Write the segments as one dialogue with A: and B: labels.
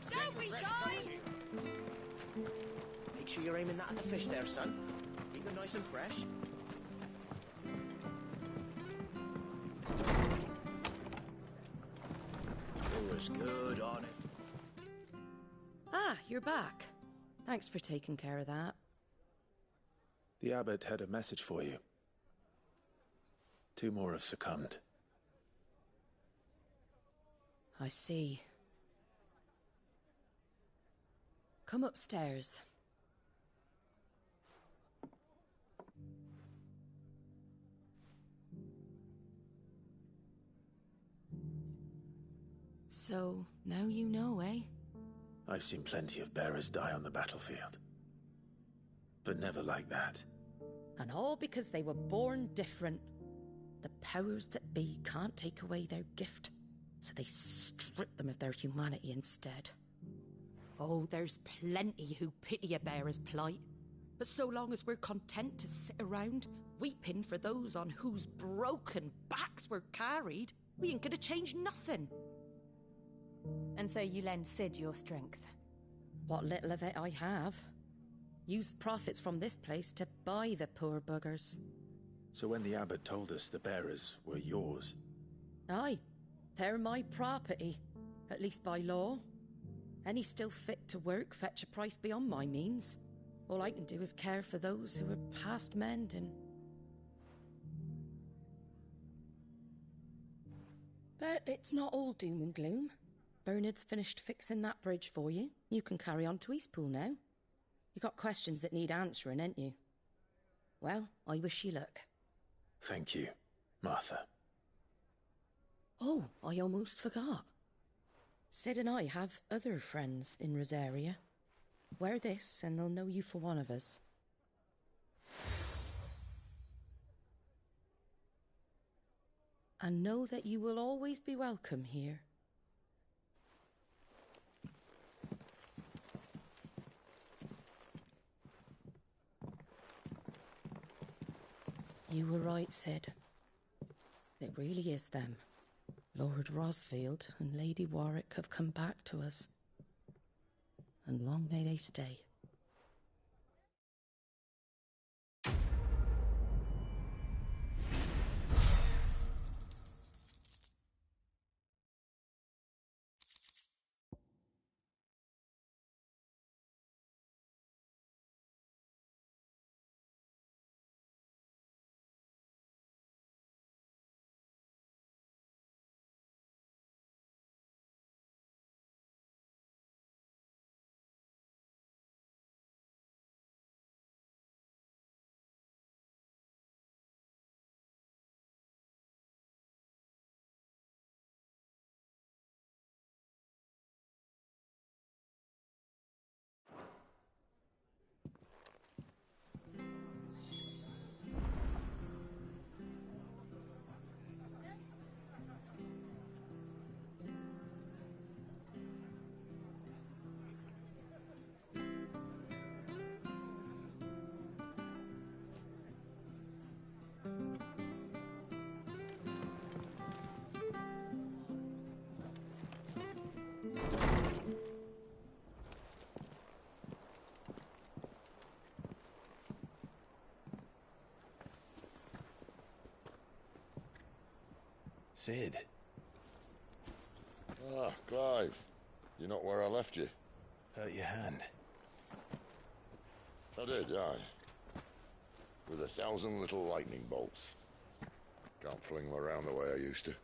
A: Don't be shy!
B: Make sure you're aiming that at the fish there, son. Keep them nice and fresh. Lures good on it.
C: Ah, you're back. Thanks for taking care of that.
D: The abbot had a message for you. 2 more have succumbed.
C: I see. Come upstairs. So, now you know, eh?
D: I've seen plenty of bearers die on the battlefield. But never like that.
C: And all because they were born different. The powers that be can't take away their gift, so they strip them of their humanity instead. Oh, there's plenty who pity a bearer's plight. But so long as we're content to sit around, weeping for those on whose broken backs we're carried, we ain't gonna change nothing.
A: And so you lend Sid your strength?
C: What little of it I have. Used profits from this place to buy the poor buggers.
D: So when the abbot told us the bearers were yours...
C: Aye, they're my property, at least by law. Any still fit to work fetch a price beyond my means. All I can do is care for those who are past mending. But it's not all doom and gloom. Bernard's finished fixing that bridge for you. You can carry on to Eastpool now. You got questions that need answering, ain't you? Well, I wish you luck.
D: Thank you, Martha.
C: Oh, I almost forgot. Sid and I have other friends in Rosaria. Wear this and they'll know you for one of us. And know that you will always be welcome here. You were right, Sid. It really is them. Lord Rosfield and Lady Warwick have come back to us. And long may they stay.
D: Sid.
E: Ah, Clive. You're not where I left you.
D: Hurt your hand.
E: I did, aye. With 1,000 little lightning bolts. Can't fling them around the way I used to.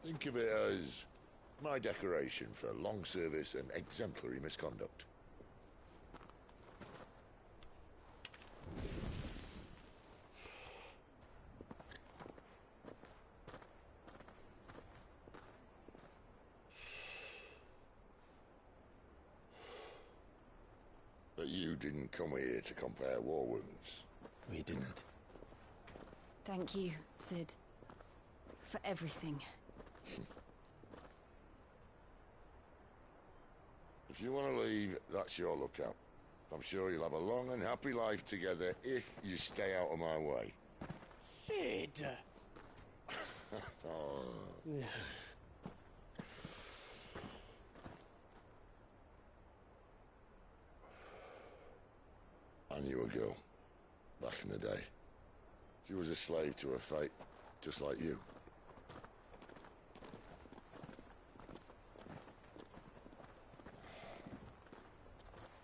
E: Think of it as my decoration for long service and exemplary misconduct. But you didn't come here to compare war wounds.
D: We didn't.
A: Thank you, Sid. for everything.
E: If you want to leave, that's your lookout. I'm sure you'll have a long and happy life together if you stay out of my way.
B: Sid!
E: Oh. I knew a girl, back in the day. She was a slave to her fate, just like you.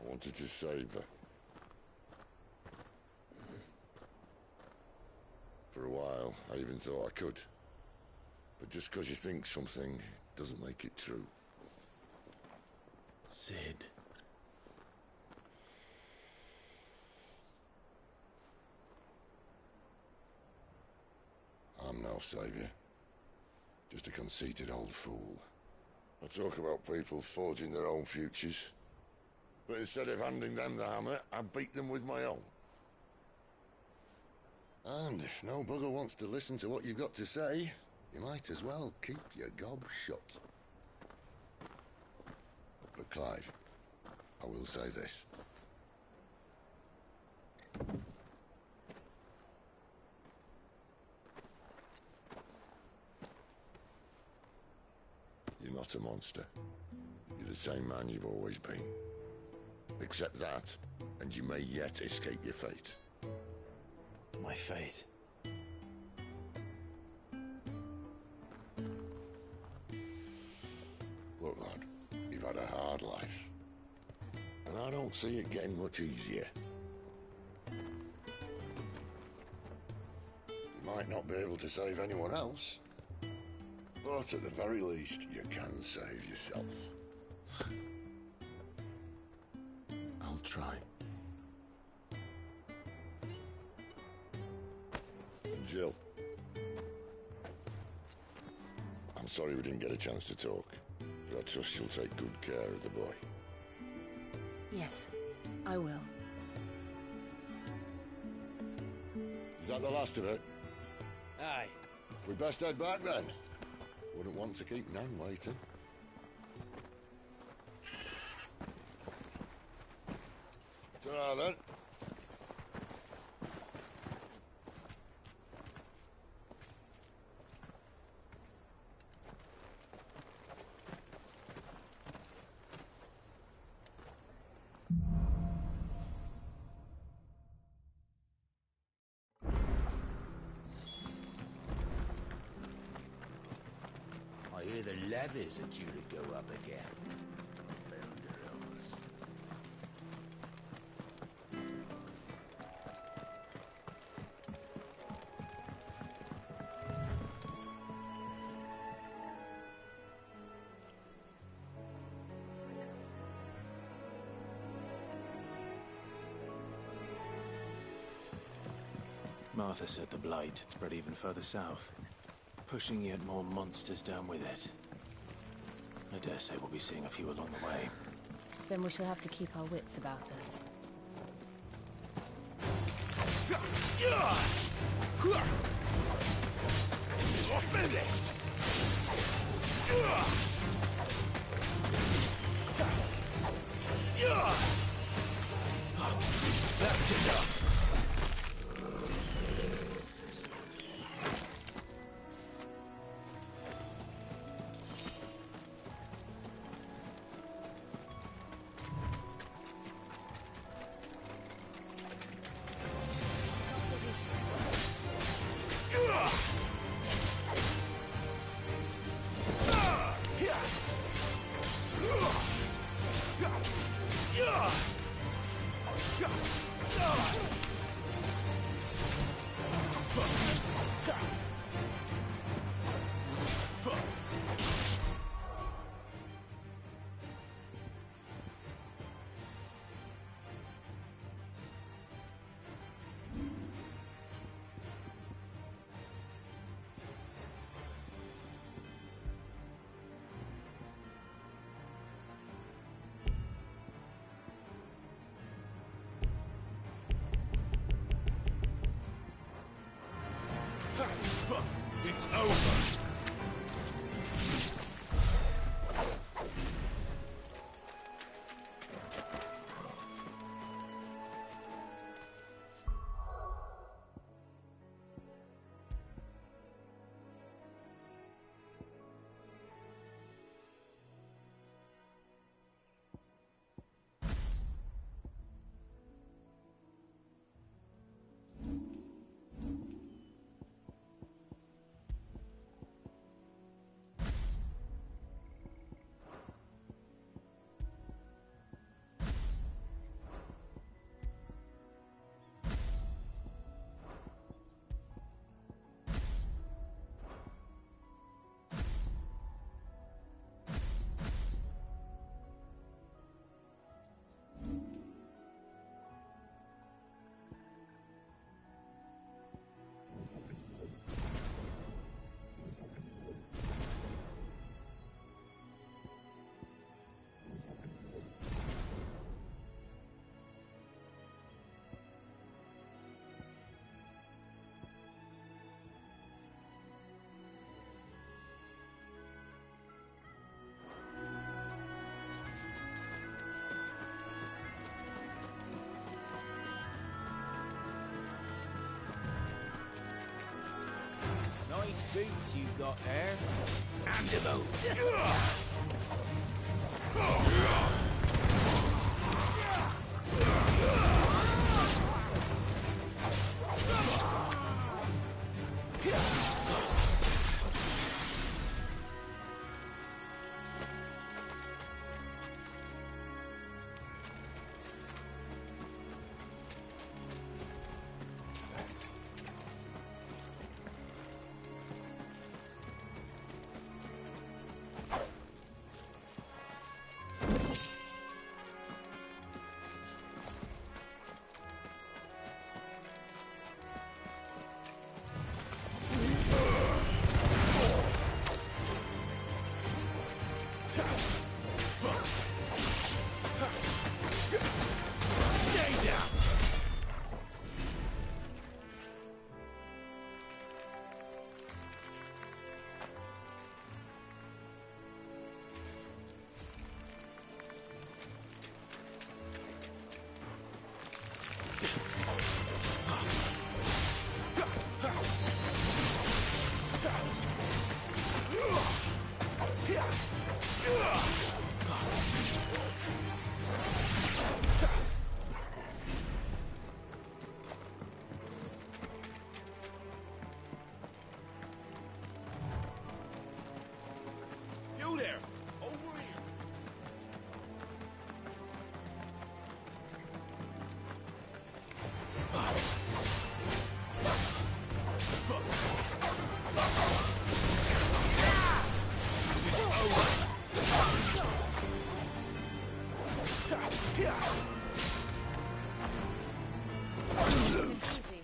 E: I wanted to save her. For a while, I even thought I could. But just because you think something doesn't make it true.
D: Sid.
E: I'm no savior. Just a conceited old fool. I talk about people forging their own futures. But instead of handing them the hammer, I beat them with my own. And if no bugger wants to listen to what you've got to say, you might as well keep your gob shut. But Clive, I will say this. You're not a monster. You're the same man you've always been. Accept that, and you may yet escape your fate.
D: My fate.
E: Look, lad, you've had a hard life. And I don't see it getting much easier. You might not be able to save anyone else, but at the very least, you can save yourself.
D: I'll try.
E: And Jill, I'm sorry we didn't get a chance to talk, but I trust you'll take good care of the boy.
A: Yes, I will.
E: Is that the last of it?
B: Aye.
E: We best head back then. Wouldn't want to keep Nan waiting. Ta-ra then.
B: I hear the levies are due to go up again. Bounderers.
D: Martha said the blight had spread even further south, pushing yet more monsters down with it. I dare say we'll be seeing a few along the way.
A: Then we shall have to keep our wits about us.
E: You're finished!
D: That's enough!
E: It's over!
B: boots you got there. And the boat. You there! Over here!
A: Easy.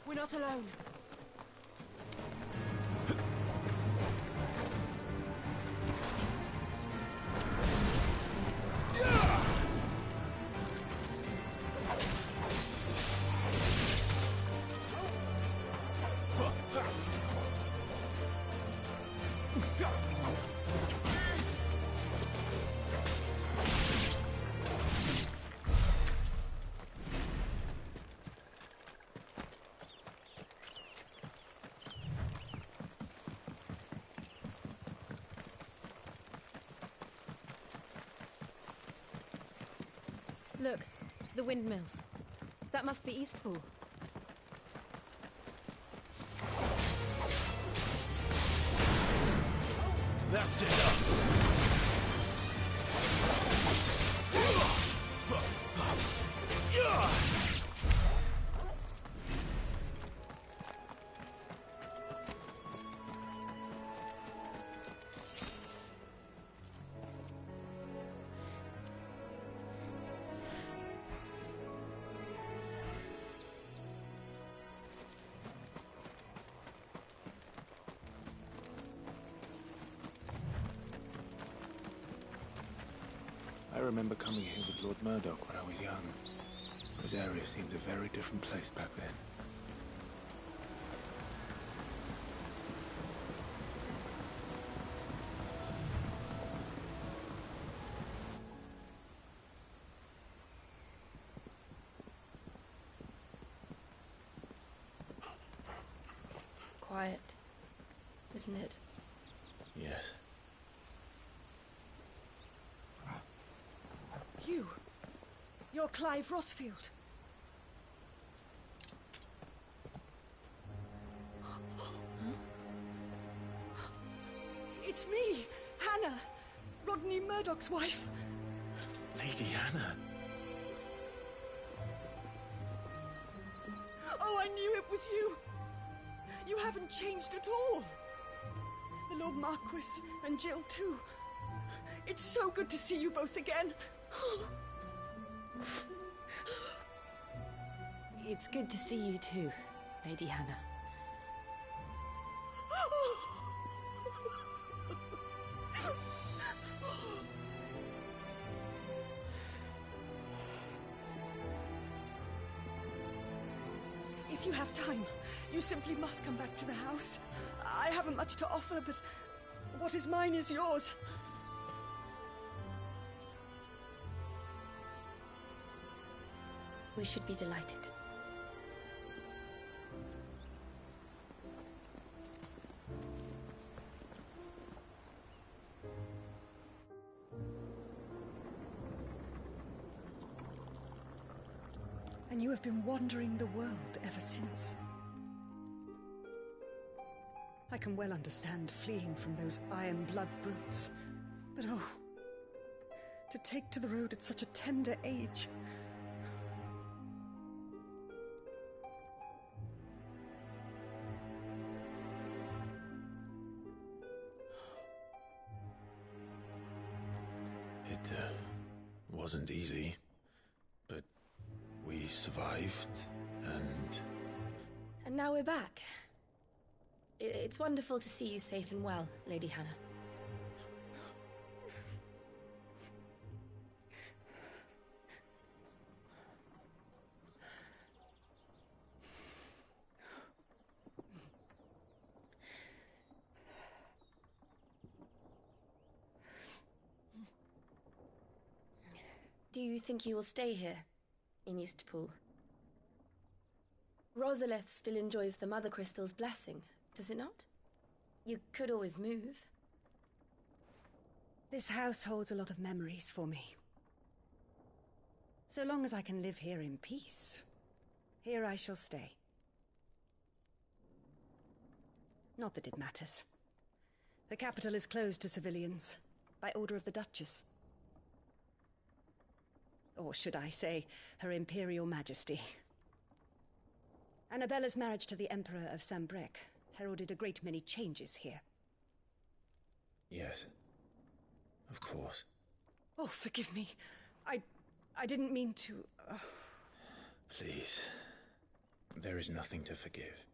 A: We're not alone. Look, the windmills. That must be Eastpool.
B: That's enough!
D: I remember coming here with Lord Murdoch when I was young. This area seemed a very different place back then.
C: Quiet, isn't it?
D: Yes.
F: You're Clive Rossfield. It's me, Hannah, Rodney Murdoch's wife.
D: Lady Hannah.
F: Oh, I knew it was you. You haven't changed at all. The Lord Marquis and Jill too. It's so good to see you both again.
A: It's good to see you too, Lady Hannah.
F: If you have time, you simply must come back to the house. I haven't much to offer, but what is mine is yours.
C: We should be delighted.
F: And you have been wandering the world ever since. I can well understand fleeing from those iron blood brutes. But oh, to take to the road at such a tender age.
D: It wasn't easy, but we survived, and...
C: And now we're back. It's wonderful to see you safe and well, Lady Hannah. Do you think you will stay here, in Eastpool? Rosalith still enjoys the Mother Crystal's blessing, does it not? You could always move.
F: This house holds a lot of memories for me. So long as I can live here in peace, here I shall stay. Not that it matters. The capital is closed to civilians, by order of the Duchess. Or should I say, Her Imperial Majesty. Annabella's marriage to the Emperor of Sambrec heralded a great many changes here.
D: Yes, of course.
F: Oh, forgive me. I didn't mean to...
D: Please. There is nothing to forgive.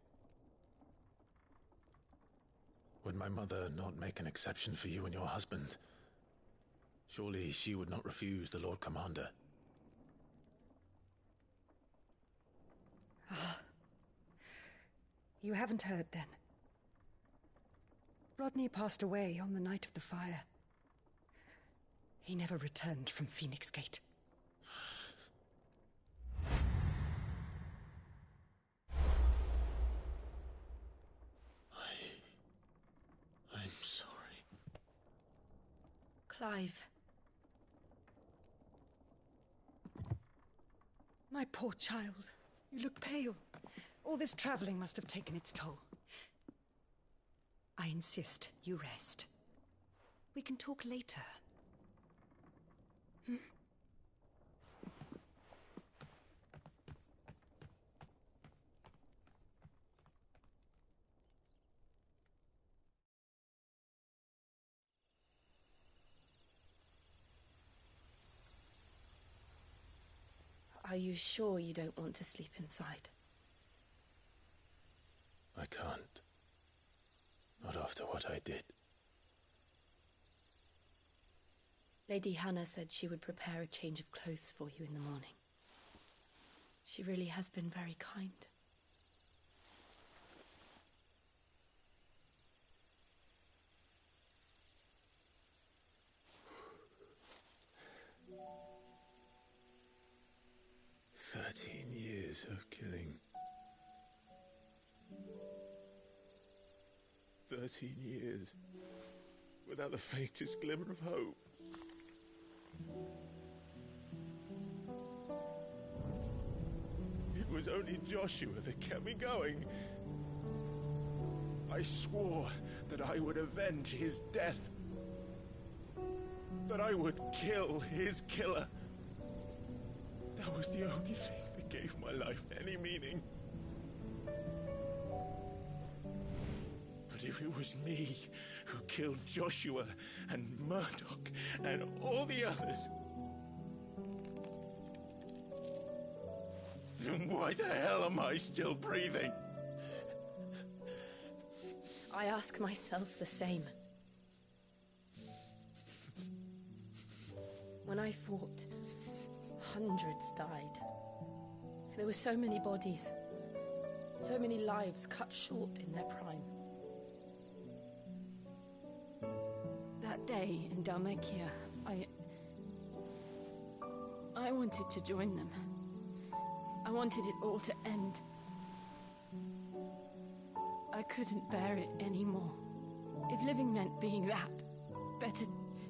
D: Would my mother not make an exception for you and your husband? Surely she would not refuse the Lord Commander.
F: You haven't heard, then. Rodney passed away on the night of the fire. He never returned from Phoenix Gate.
D: I'm sorry.
C: Clive.
F: My poor child. You look pale. All this traveling must have taken its toll. I insist you rest. We can talk later.
C: Are you sure you don't want to sleep inside?
D: I can't. Not after what I did.
C: Lady Hannah said she would prepare a change of clothes for you in the morning. She really has been very kind.
D: Years of killing. 13 years without the faintest glimmer of hope. It was only Joshua that kept me going. I swore that I would avenge his death. That I would kill his killer. That was the only thing that gave my life any meaning. But if it was me who killed Joshua and Murdoch and all the others, then why the hell am I still breathing?
C: I ask myself the same. When I fought, hundreds died. There were so many bodies. So many lives cut short in their prime.
A: That day in Dalmekia, I wanted to join them. I wanted it all to end. I couldn't bear it anymore. If living meant being that, better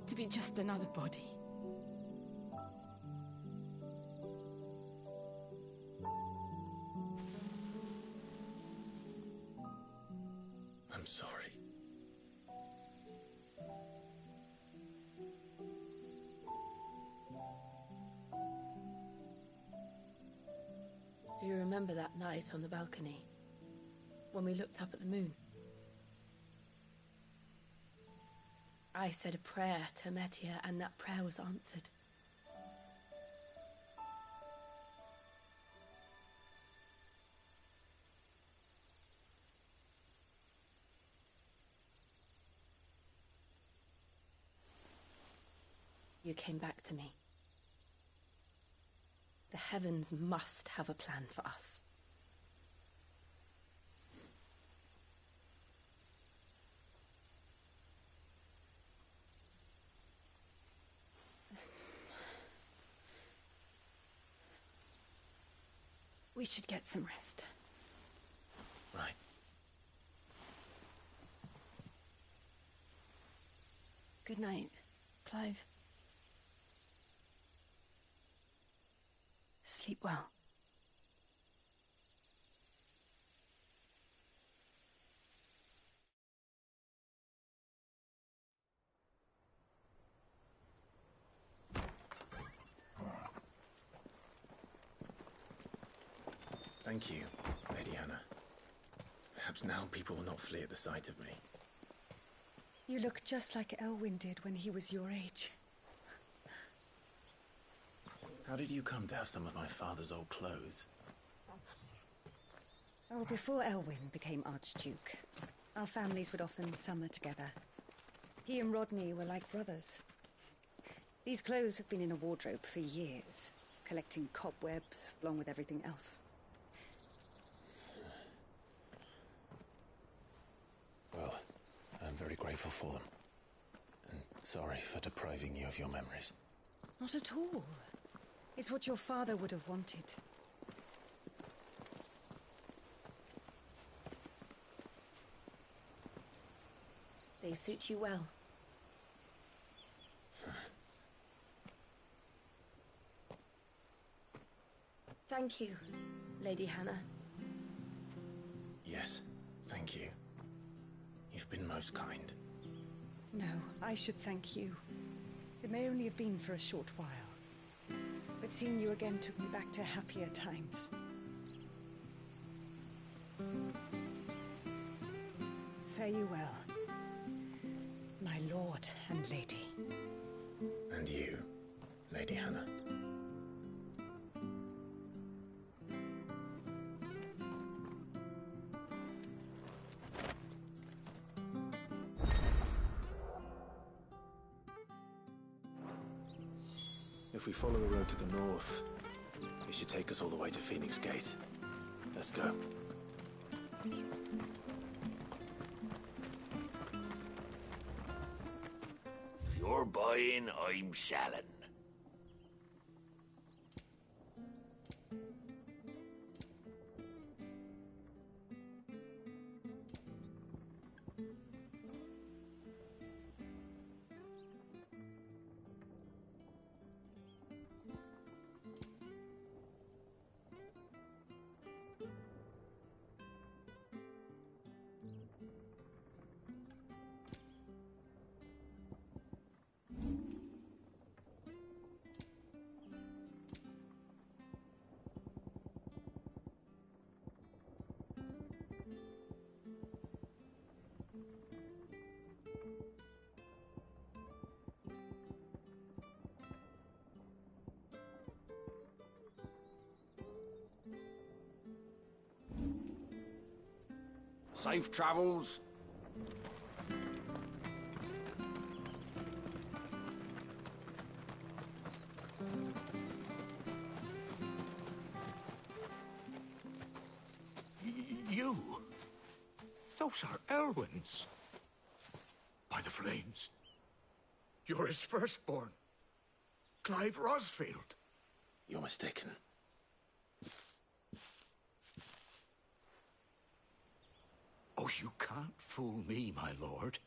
A: to be just another body.
D: I'm sorry.
C: Do you remember that night on the balcony? When we looked up at the moon? I said a prayer to Metia, and that prayer was answered. You came back to me. The heavens must have a plan for us.
A: We should get some rest.
D: Right.
A: Good night, Clive. Sleep well.
D: Thank you, Lady Hannah. Perhaps now people will not flee at the sight of me.
F: You look just like Elwyn did when he was your age.
D: How did you come to have some of my father's old clothes?
F: Oh, before Elwyn became Archduke, our families would often summer together. He and Rodney were like brothers. These clothes have been in a wardrobe for years, collecting cobwebs along with everything else.
D: Well, I'm very grateful for them. And sorry for depriving you of your memories.
F: Not at all. It's what your father would have wanted.
C: They suit you well. Thank you, Lady Hannah.
D: Yes, thank you. You've been most kind.
F: No, I should thank you. It may only have been for a short while, but seeing you again took me back to happier times. Fare you well, my lord and lady.
D: And you, Lady Hannah. If we follow the road to the north, it should take us all the way to Phoenix Gate. Let's go.
G: If you're buying, I'm selling. Safe travels. Those are Elwyn's. By the flames. You're his firstborn. Clive Rosfield.
D: You're mistaken.
G: Oh, you can't fool me, my lord.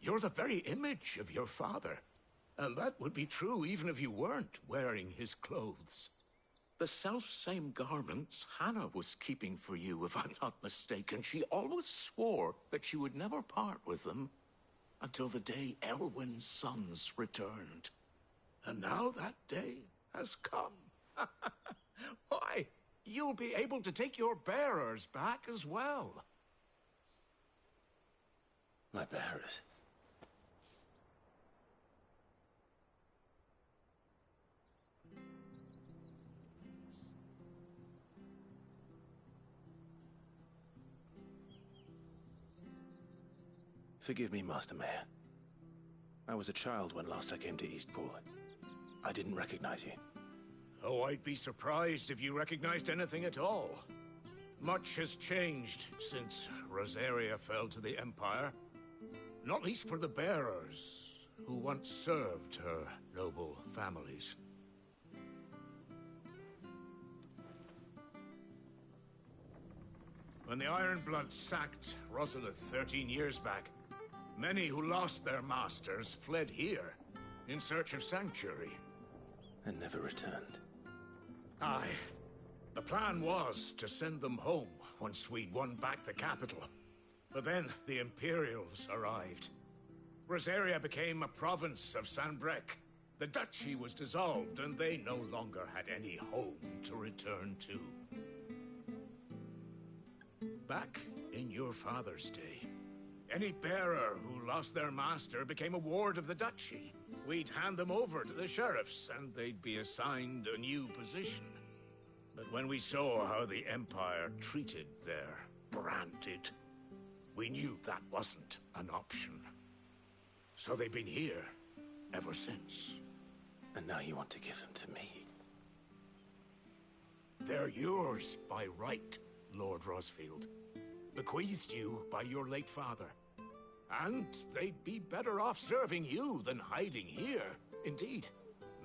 G: You're the very image of your father. And that would be true even if you weren't wearing his clothes. The self-same garments Hannah was keeping for you, if I'm not mistaken. She always swore that she would never part with them until the day Elwyn's sons returned. And now that day has come. Why, you'll be able to take your bearers back as well.
D: My bearers. Forgive me, Master Mayor. I was a child when last I came to Eastpool. I didn't recognize you.
G: Oh, I'd be surprised if you recognized anything at all. Much has changed since Rosaria fell to the Empire. Not least for the bearers, who once served her noble families. When the Ironbloods sacked Rosalith 13 years back, many who lost their masters fled here in search of sanctuary.
D: And never returned.
G: Aye. The plan was to send them home once we'd won back the capital. But then the Imperials arrived. Rosaria became a province of Sanbreque. The duchy was dissolved, and they no longer had any home to return to. Back in your father's day, any bearer who lost their master became a ward of the duchy. We'd hand them over to the sheriffs, and they'd be assigned a new position. But when we saw how the Empire treated their branded, we knew that wasn't an option. So they've been here ever since.
D: And now you want to give them to me?
G: They're yours by right, Lord Rosfield. Bequeathed you by your late father. And they'd be better off serving you than hiding here. Indeed,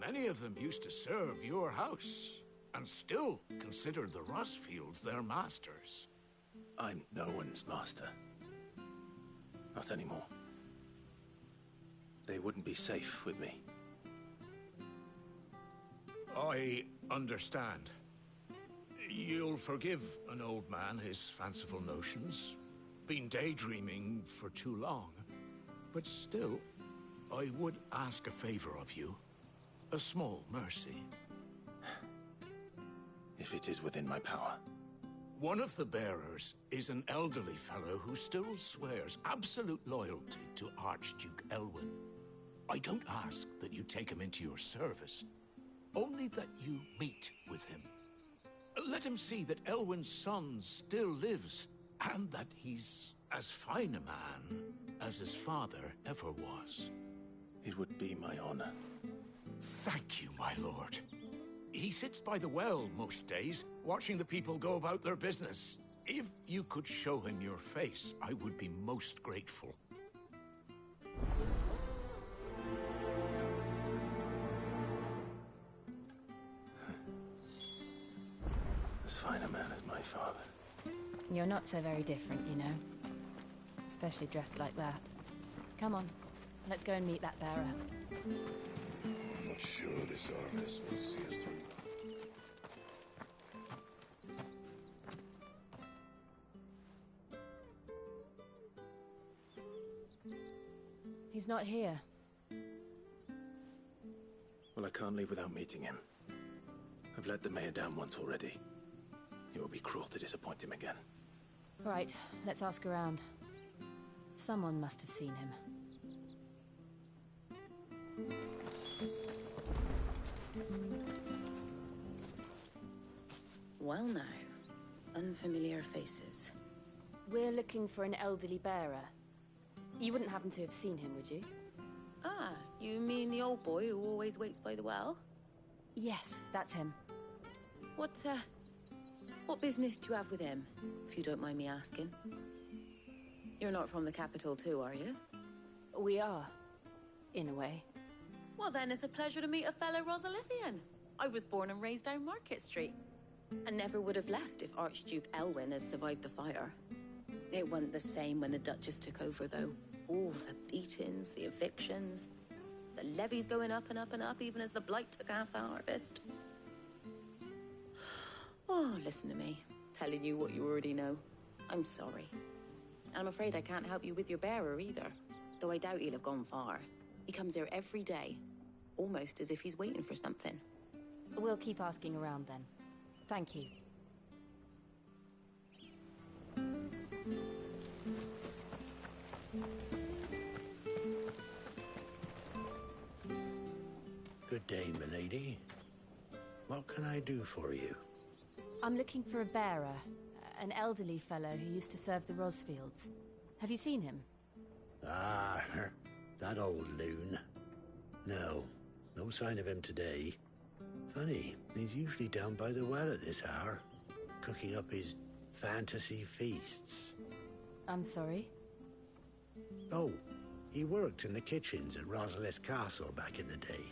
G: many of them used to serve your house, and still considered the Rosfields their masters.
D: I'm no one's master. Not anymore. They wouldn't be safe with me.
G: I understand. You'll forgive an old man his fanciful notions. Been daydreaming for too long. But still, I would ask a favor of you. A small mercy.
D: If it is within my power.
G: One of the bearers is an elderly fellow who still swears absolute loyalty to Archduke Elwyn. I don't ask that you take him into your service, only that you meet with him. Let him see that Elwyn's son still lives, and that he's as fine a man as his father ever was.
D: It would be my honor.
G: Thank you, my lord. He sits by the well most days, watching the people go about their business. If you could show him your face, I would be most grateful.
D: As fine a man as my father.
A: You're not so very different, you know. Especially dressed like that. Come on, let's go and meet that bearer.
E: I'm not sure this harvest will see us through.
A: He's not here.
D: Well, I can't leave without meeting him. I've let the mayor down once already. It would be cruel to disappoint him again.
A: Right, let's ask around. Someone must have seen him.
H: Well now, unfamiliar faces.
A: We're looking for an elderly bearer. You wouldn't happen to have seen him, would you?
H: Ah, you mean the old boy who always waits by the well?
A: Yes, that's him.
H: What business do you have with him, if you don't mind me asking? You're not from the capital too, are you?
A: We are, in a way.
H: Well, then it's a pleasure to meet a fellow Rosalithian. I was born and raised down Market Street. I never would have left if Archduke Elwyn had survived the fire. It wasn't the same when the Duchess took over, though. All the beatings, the evictions, the levies going up and up and up, even as the blight took half the harvest. Oh, listen to me, telling you what you already know. I'm sorry. And I'm afraid I can't help you with your bearer either, though I doubt he'll have gone far. He comes here every day, almost as if he's waiting for something.
A: We'll keep asking around then. Thank you.
I: Good day, milady. What can I do for you?
A: I'm looking for a bearer, an elderly fellow who used to serve the Rosfields. Have you seen him?
I: Ah, that old loon. No sign of him today. Funny, he's usually down by the well at this hour, cooking up his fantasy feasts.
A: I'm sorry?
I: Oh, he worked in the kitchens at Rosalith Castle back in the day.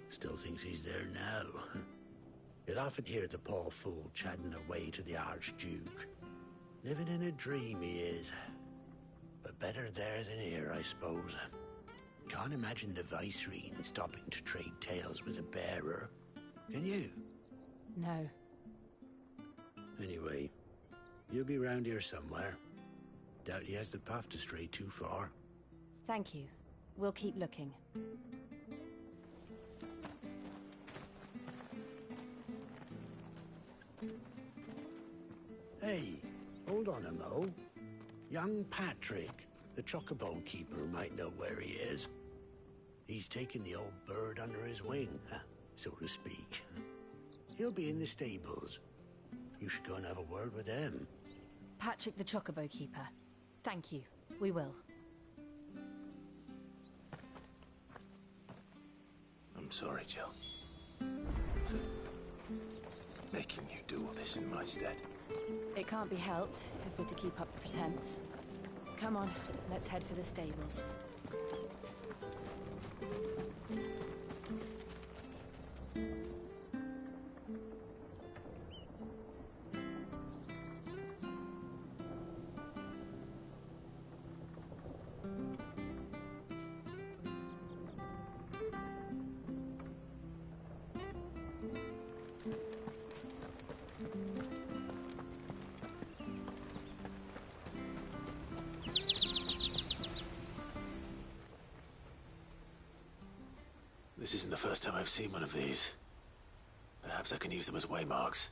I: Still thinks he's there now. You'd often hear the poor fool chatting away to the Archduke. Living in a dream he is. But better there than here, I suppose. Can't imagine the Viceroy stopping to trade tales with a bearer. Can you?
A: No.
I: Anyway, you'll be round here somewhere. Doubt he has the path to stray too far.
A: Thank you. We'll keep looking.
I: Hey, hold on a mo. Young Patrick, the chocobo keeper, might know where he is. He's taken the old bird under his wing, so to speak. He'll be in the stables. You should go and have a word with him.
A: Patrick the Chocobo Keeper. Thank you. We will.
D: I'm sorry, Jill. For making you do all this in my stead.
A: It can't be helped if we're to keep up the pretense. Come on, let's head for the stables.
D: This isn't the first time I've seen one of these. Perhaps I can use them as waymarks.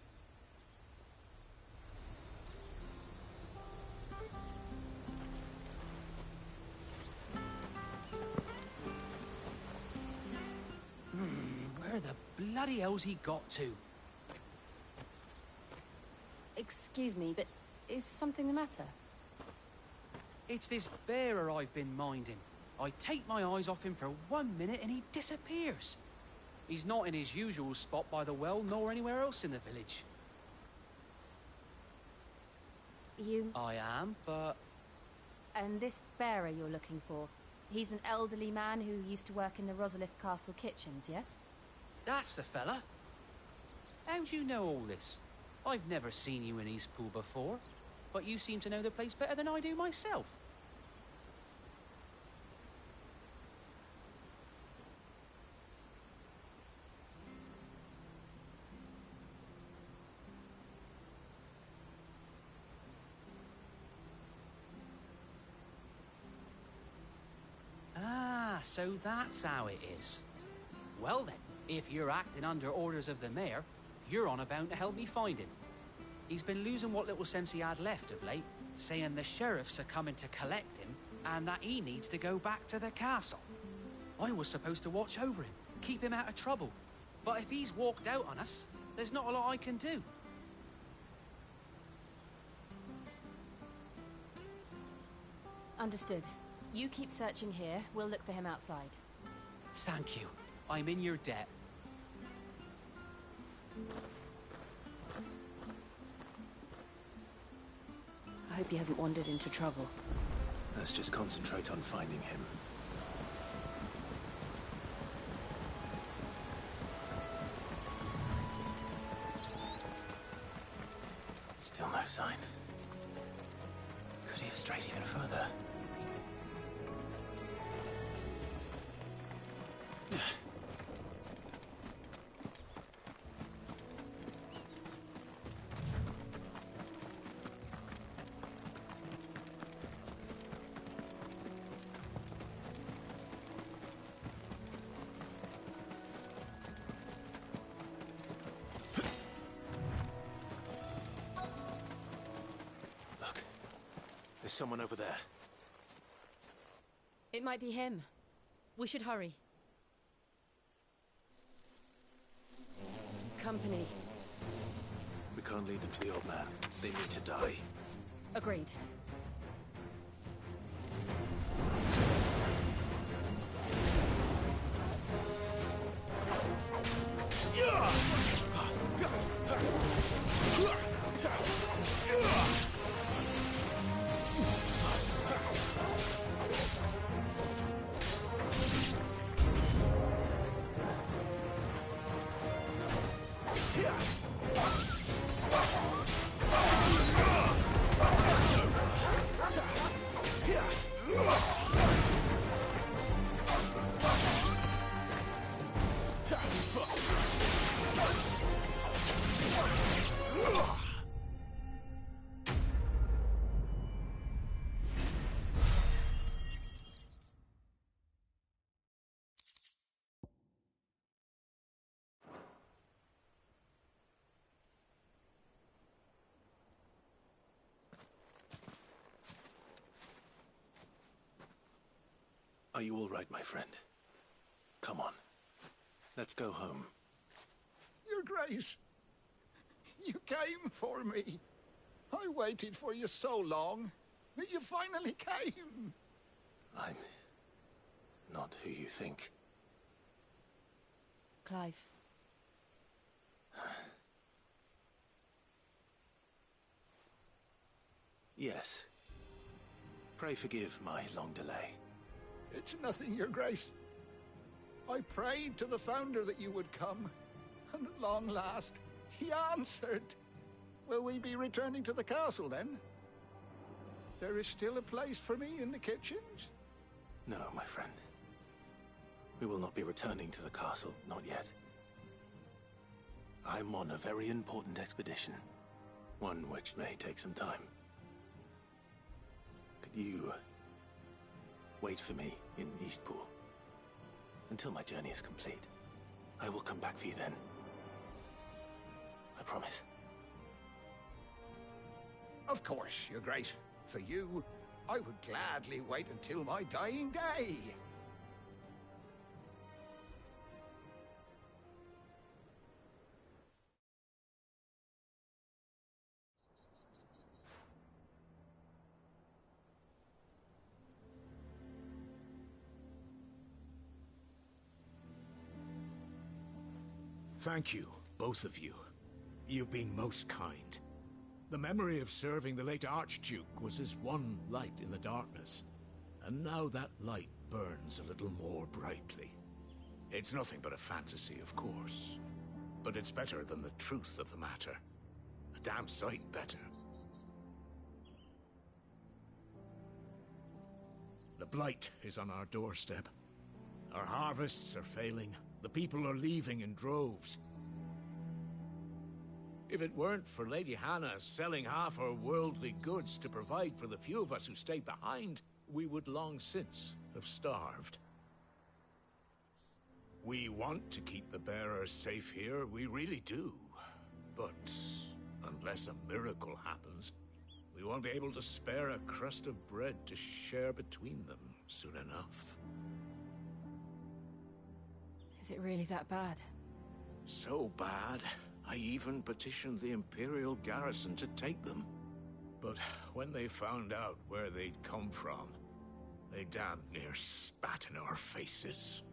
J: Where the bloody hell's he got to?
A: Excuse me, but is something the matter?
J: It's this bearer I've been minding. I take my eyes off him for 1 minute and he disappears. He's not in his usual spot by the well, nor anywhere else in the village.
A: You...
J: I am, but...
A: And this bearer you're looking for, he's an elderly man who used to work in the Rosalith Castle kitchens, yes?
J: That's the fella. How'd you know all this? I've never seen you in Eastpool before, but you seem to know the place better than I do myself. So that's how it is. Well then, if you're acting under orders of the mayor, you're on about to help me find him. He's been losing what little sense he had left of late, saying the sheriffs are coming to collect him and that he needs to go back to the castle. I was supposed to watch over him, keep him out of trouble. But if he's walked out on us, there's not a lot I can do.
A: Understood. You keep searching here, we'll look for him outside.
J: Thank you. I'm in your debt.
A: I hope he hasn't wandered into trouble.
D: Let's just concentrate on finding him. Still no sign. Could he have strayed even further? There's someone over there.
A: It might be him. We should hurry. Company.
D: We can't lead them to the old man. They need to die.
A: Agreed.
D: Are you all right, my friend? Come on. Let's go home.
K: Your Grace, you came for me. I waited for you so long, but you finally came.
D: I'm not who you think.
A: Clive.
D: Yes. Pray forgive my long delay.
K: It's nothing, Your Grace. I prayed to the Founder that you would come, and at long last, he answered. Will we be returning to the castle, then? There is still a place for me in the kitchens?
D: No, my friend. We will not be returning to the castle, not yet. I'm on a very important expedition. One which may take some time. Could you wait for me in Eastpool until my journey is complete? I will come back for you then. I promise.
K: Of course, Your Grace. For you, I would gladly wait until my dying day.
G: Thank you, both of you. You've been most kind. The memory of serving the late Archduke was as one light in the darkness, and now that light burns a little more brightly. It's nothing but a fantasy, of course, but it's better than the truth of the matter. A damn sight better. The blight is on our doorstep. Our harvests are failing. The people are leaving in droves. If it weren't for Lady Hannah selling half her worldly goods to provide for the few of us who stayed behind, we would long since have starved. We want to keep the bearers safe here, we really do. But unless a miracle happens, we won't be able to spare a crust of bread to share between them soon enough.
A: Is it really that bad?
G: So bad, I even petitioned the Imperial garrison to take them. But when they found out where they'd come from, they damn near spat in our faces.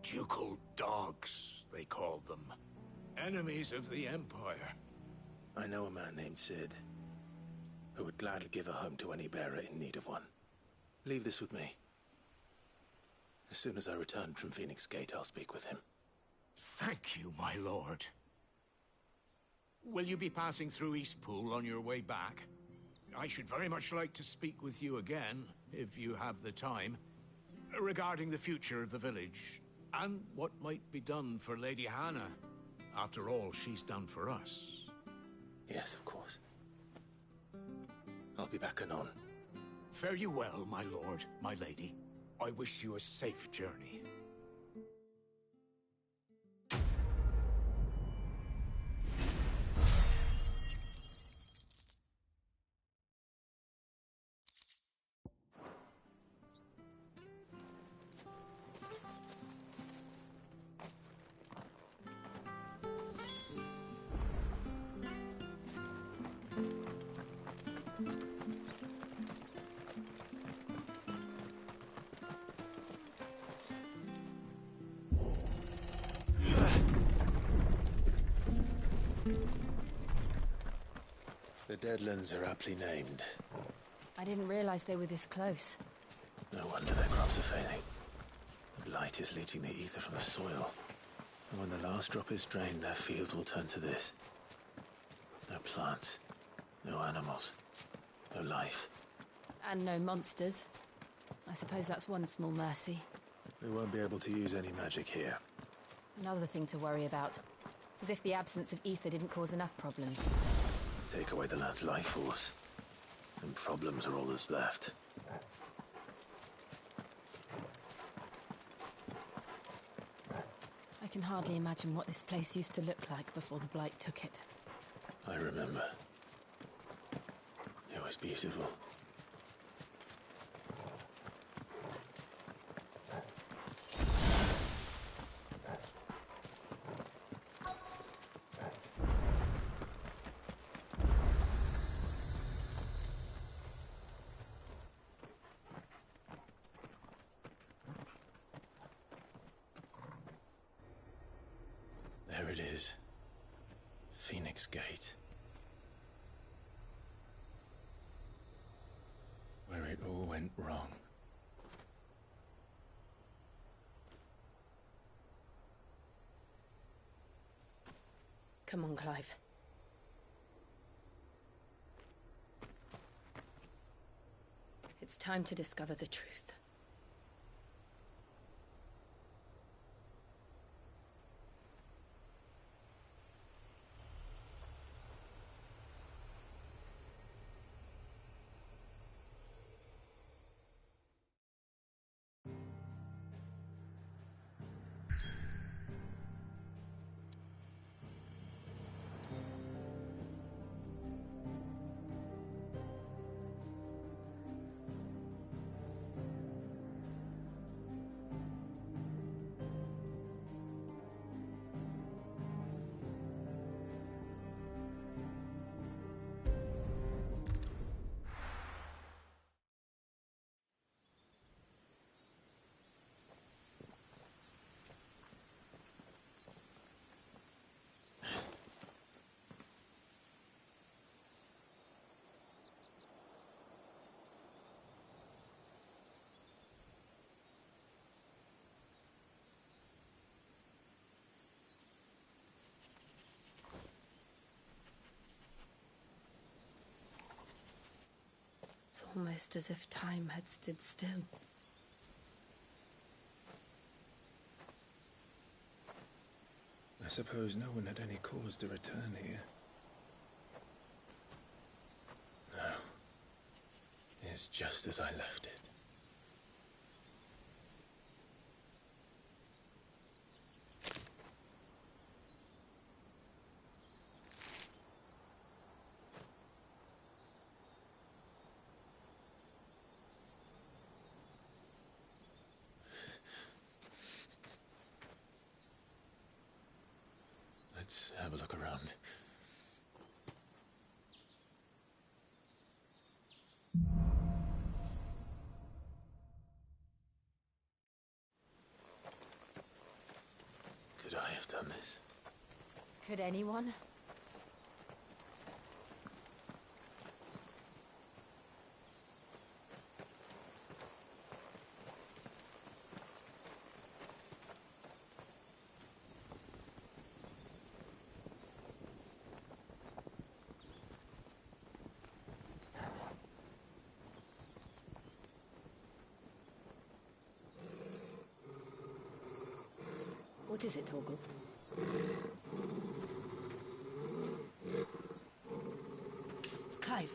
G: Ducal dogs, they called them. Enemies of the Empire.
D: I know a man named Sid, who would gladly give a home to any bearer in need of one. Leave this with me. As soon as I return from Phoenix Gate, I'll speak with him.
G: Thank you, my lord. Will you be passing through Eastpool on your way back? I should very much like to speak with you again, if you have the time, regarding the future of the village, and what might be done for Lady Hannah, after all she's done for us.
D: Yes, of course. I'll be back anon.
G: Fare you well, my lord, my lady. I wish you a safe journey.
D: The Deadlands are aptly named.
A: I didn't realize they were this close.
D: No wonder their crops are failing. The blight is leaching the ether from the soil. And when the last drop is drained, their fields will turn to this. No plants, no animals, no life.
A: And no monsters. I suppose that's one small mercy.
D: We won't be able to use any magic here.
A: Another thing to worry about. As if the absence of ether didn't cause enough problems.
D: Take away the lad's life force, and problems are all that's left.
A: I can hardly imagine what this place used to look like before the Blight took it.
D: I remember. It was beautiful. There it is. Phoenix Gate. Where it all went wrong.
C: Come on, Clive. It's time to discover the truth. It's almost as if time had stood still.
D: I suppose no one had any cause to return here. No. It's just as I left it. Let's have a look around. Could I have done this?
A: Could anyone? What is it, Torgal? Clive.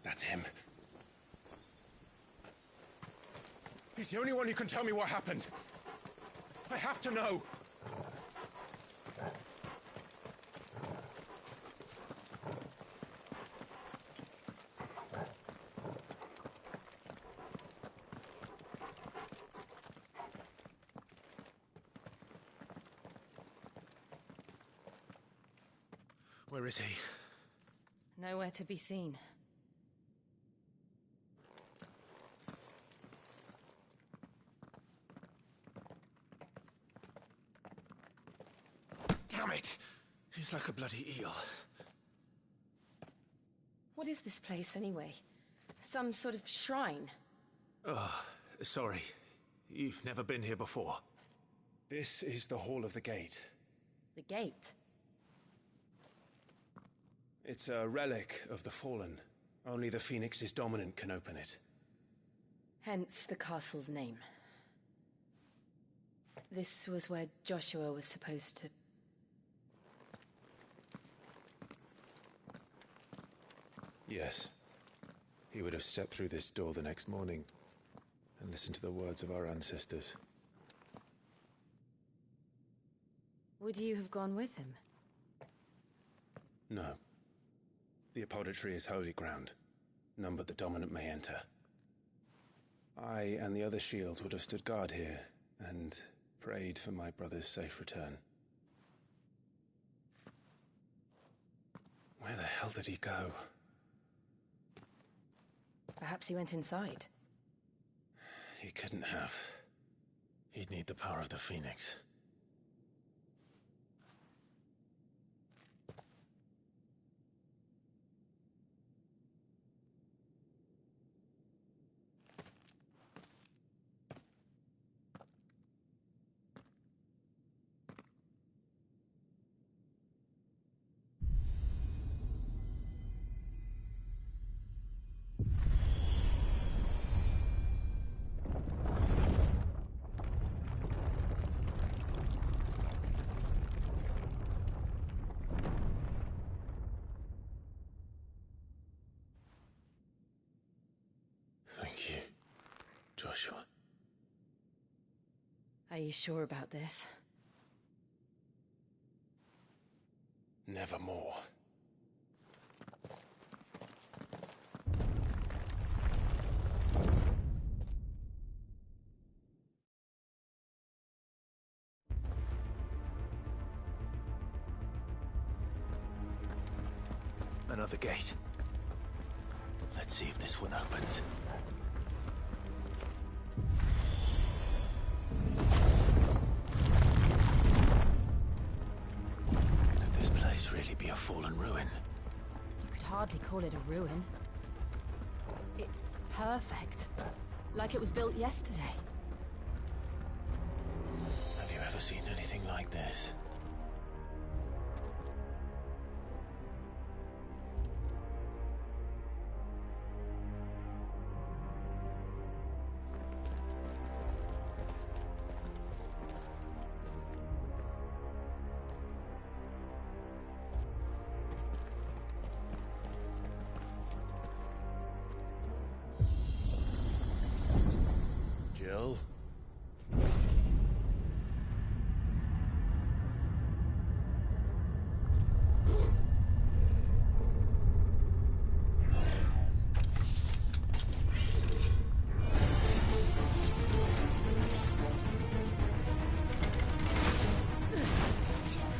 D: That's him. He's the only one who can tell me what happened. I have to know. Where is he?
A: Nowhere to be seen.
D: Damn it! He's like a bloody eel.
A: What is this place, anyway? Some sort of shrine?
D: Oh, sorry. You've never been here before. This is the Hall of the Gate.
A: The gate?
D: It's a relic of the Fallen. Only the Phoenix's dominant can open it.
A: Hence the castle's name. This was where Joshua was supposed to...
D: Yes. He would have stepped through this door the next morning and listened to the words of our ancestors.
A: Would you have gone with him?
D: No. The apodatory is holy ground. None but the dominant may enter. I and the other shields would have stood guard here and prayed for my brother's safe return. Where the hell did he go?
A: Perhaps he went inside.
D: He couldn't have. He'd need the power of the Phoenix. Thank you, Joshua.
A: Are you sure about this?
D: Nevermore. Another gate. Let's see if this one opens. Could this place really be a fallen ruin?
A: You could hardly call it a ruin. It's perfect. Like it was built yesterday.
D: Have you ever seen anything like this? Jill?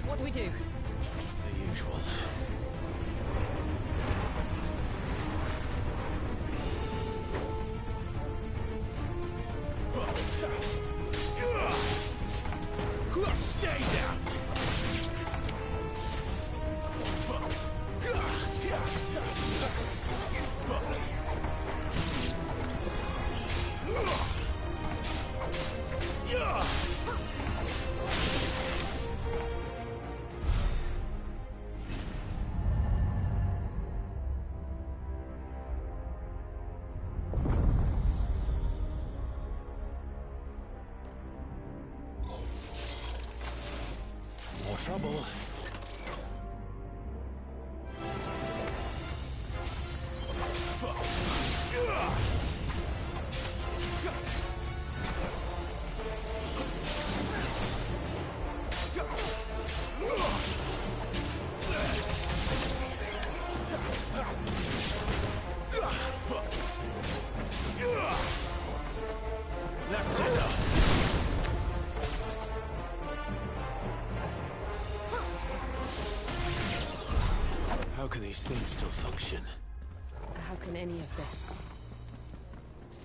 A: What do we do?
D: The usual. Stay down! trouble. That's enough. How can these things still function?
A: How can any of this?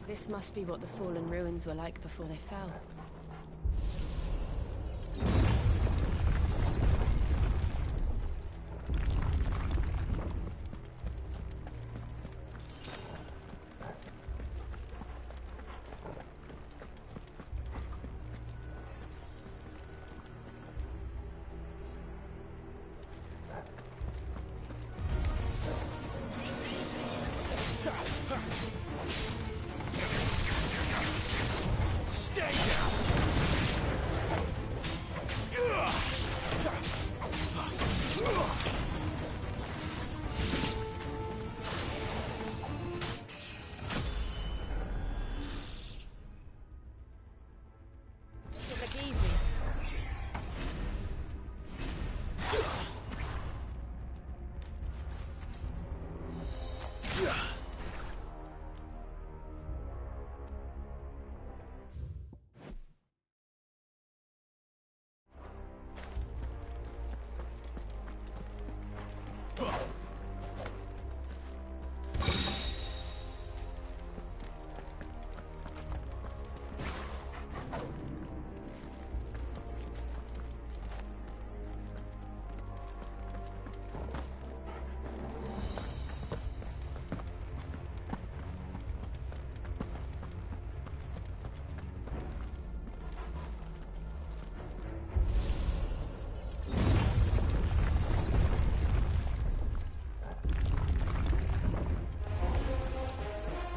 A: This must be what the fallen ruins were like before they fell.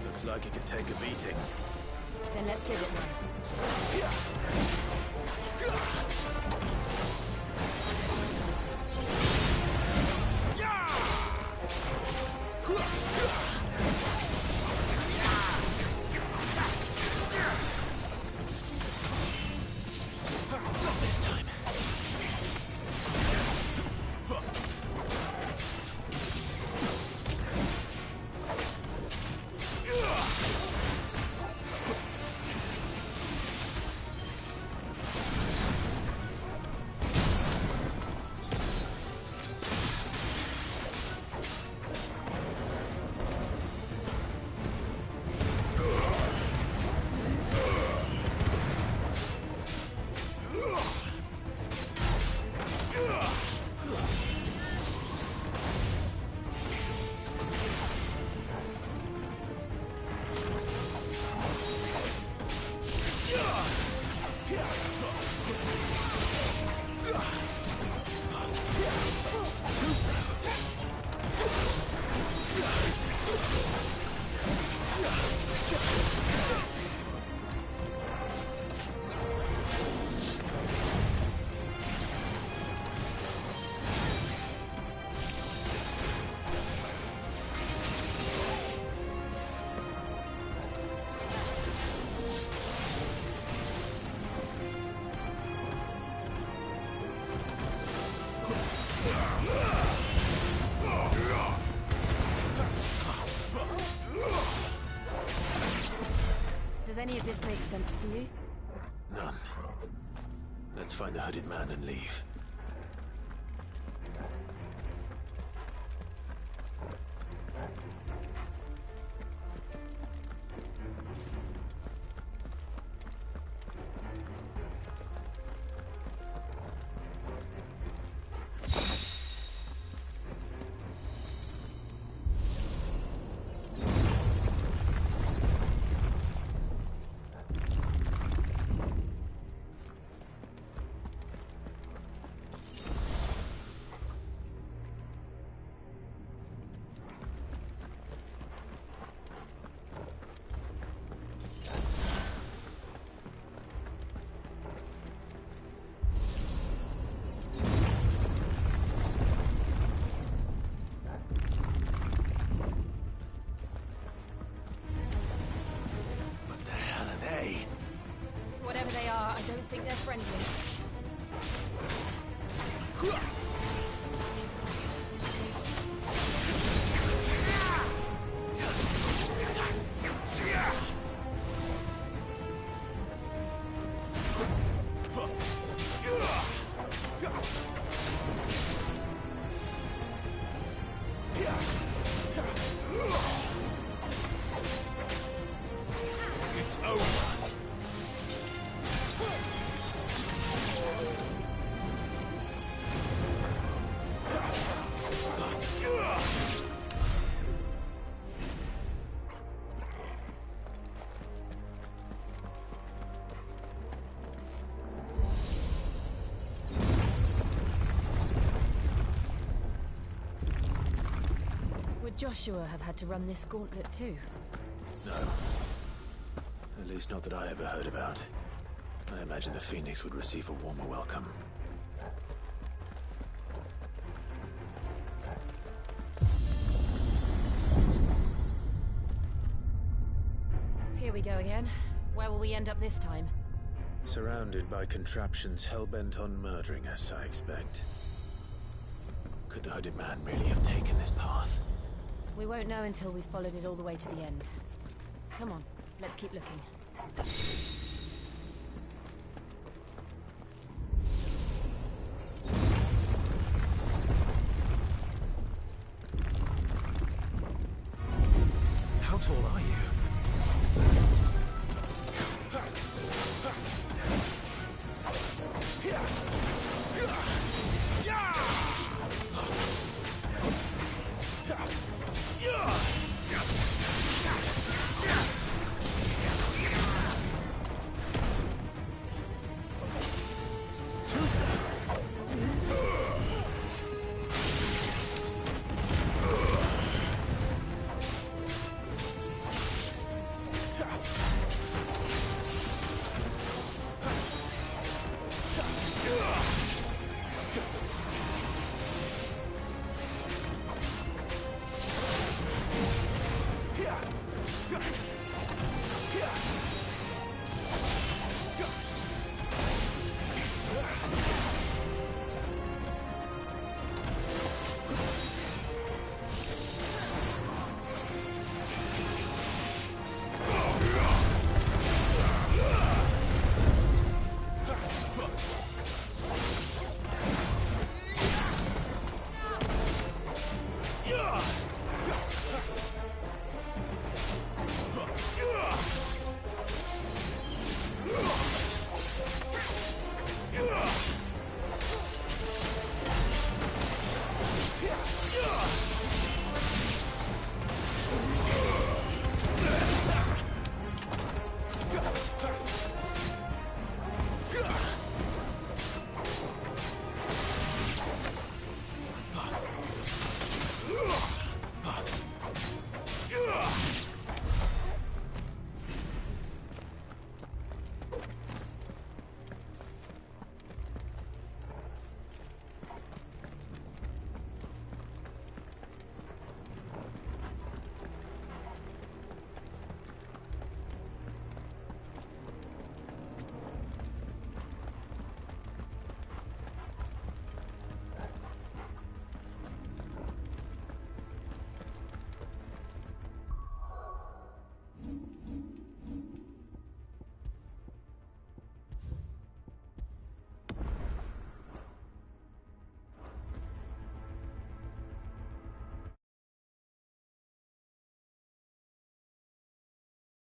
D: Looks like it could take a beating.
A: Then let's give it one.
D: Not this time.
A: Does any of this make sense to you?
D: None. Let's find the hooded man and leave.
A: friendly.
D: It's over.
A: Would Joshua have had to run this gauntlet too?
D: No. At least not that I ever heard about. I imagine the Phoenix would receive a warmer welcome.
A: Here we go again. Where will we end up this time?
D: Surrounded by contraptions hell-bent on murdering us, I expect. Could the hooded man really have taken this path?
A: We won't know until we've followed it all the way to the end. Come on, let's keep looking.
D: How tall are you?